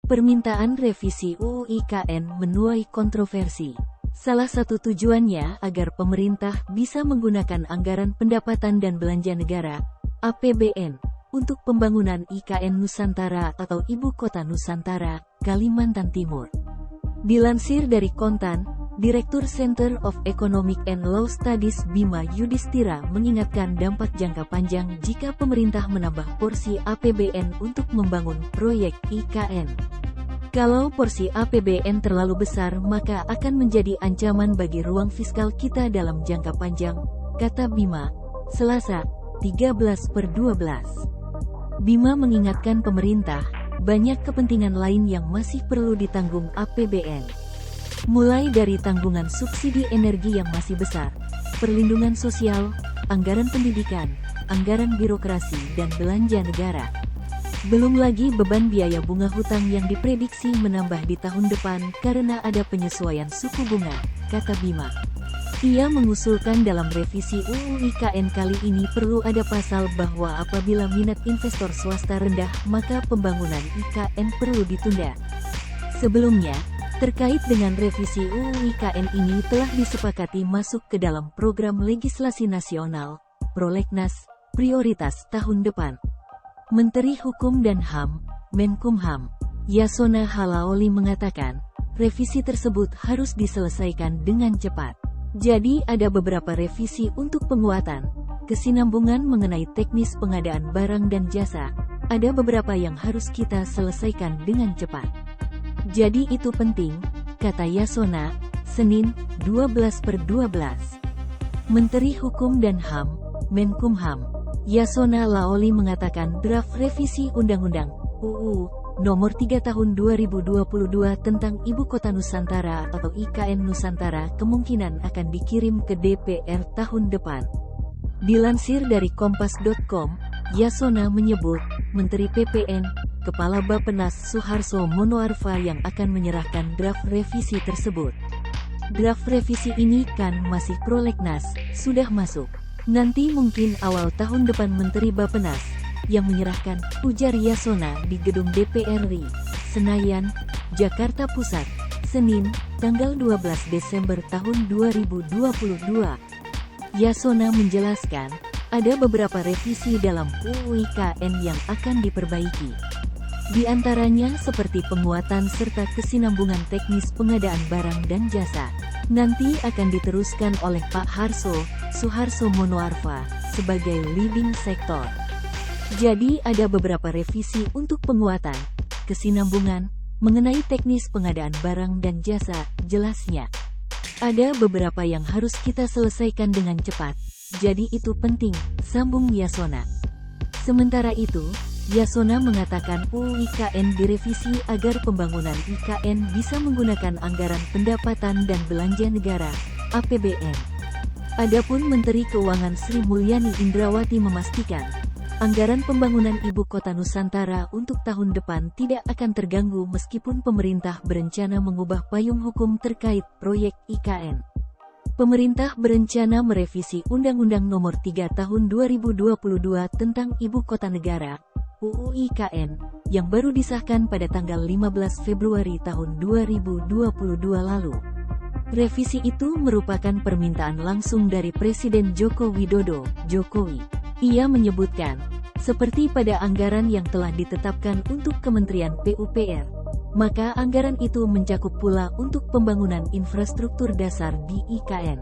Permintaan revisi UU IKN menuai kontroversi. Salah satu tujuannya agar pemerintah bisa menggunakan anggaran pendapatan dan belanja negara (APBN) untuk pembangunan IKN Nusantara atau Ibu Kota Nusantara, Kalimantan Timur. Dilansir dari Kontan, Direktur Center of Economic and Law Studies Bima Yudhistira mengingatkan dampak jangka panjang jika pemerintah menambah porsi APBN untuk membangun proyek IKN. Kalau porsi APBN terlalu besar maka akan menjadi ancaman bagi ruang fiskal kita dalam jangka panjang, kata Bima, Selasa, 13/12. Bima mengingatkan pemerintah, banyak kepentingan lain yang masih perlu ditanggung APBN. Mulai dari tanggungan subsidi energi yang masih besar, perlindungan sosial, anggaran pendidikan, anggaran birokrasi dan belanja negara. Belum lagi beban biaya bunga hutang yang diprediksi menambah di tahun depan karena ada penyesuaian suku bunga, kata Bima. Ia mengusulkan dalam revisi UU IKN kali ini perlu ada pasal bahwa apabila minat investor swasta rendah maka pembangunan IKN perlu ditunda. Sebelumnya, terkait dengan revisi UU IKN ini telah disepakati masuk ke dalam program legislasi nasional, Prolegnas, prioritas tahun depan. Menteri Hukum dan HAM, Menkumham, Yasona Halaoli mengatakan, revisi tersebut harus diselesaikan dengan cepat. Jadi ada beberapa revisi untuk penguatan, kesinambungan mengenai teknis pengadaan barang dan jasa, ada beberapa yang harus kita selesaikan dengan cepat. Jadi itu penting, kata Yasona, Senin, 12/12. Menteri Hukum dan HAM, Menkumham, Yasona Laoli mengatakan draft revisi Undang-Undang UU Nomor 3 Tahun 2022 tentang Ibu Kota Nusantara atau IKN Nusantara kemungkinan akan dikirim ke DPR tahun depan. Dilansir dari Kompas.com, Yasona menyebut, Menteri PPN, Kepala Bappenas Suharso Monoarfa yang akan menyerahkan draft revisi tersebut. Draft revisi ini kan masih prolegnas, sudah masuk. Nanti mungkin awal tahun depan Menteri Bappenas yang menyerahkan, ujar Yasona di gedung DPR RI, Senayan, Jakarta Pusat, Senin, tanggal 12 Desember tahun 2022. Yasona menjelaskan, ada beberapa revisi dalam UU IKN yang akan diperbaiki. Di antaranya seperti penguatan serta kesinambungan teknis pengadaan barang dan jasa. Nanti akan diteruskan oleh Pak Suharso Monoarfa, sebagai leading sektor. Jadi ada beberapa revisi untuk penguatan, kesinambungan, mengenai teknis pengadaan barang dan jasa, jelasnya. Ada beberapa yang harus kita selesaikan dengan cepat, jadi itu penting, sambung Yasona. Sementara itu, Yasona mengatakan UU IKN direvisi agar pembangunan IKN bisa menggunakan anggaran pendapatan dan belanja negara, APBN. Adapun Menteri Keuangan Sri Mulyani Indrawati memastikan, anggaran pembangunan Ibu Kota Nusantara untuk tahun depan tidak akan terganggu meskipun pemerintah berencana mengubah payung hukum terkait proyek IKN. Pemerintah berencana merevisi Undang-Undang Nomor 3 Tahun 2022 tentang Ibu Kota Negara, UU IKN, yang baru disahkan pada tanggal 15 Februari tahun 2022 lalu. Revisi itu merupakan permintaan langsung dari Presiden Joko Widodo, Jokowi. Ia menyebutkan, seperti pada anggaran yang telah ditetapkan untuk Kementerian PUPR, maka anggaran itu mencakup pula untuk pembangunan infrastruktur dasar di IKN.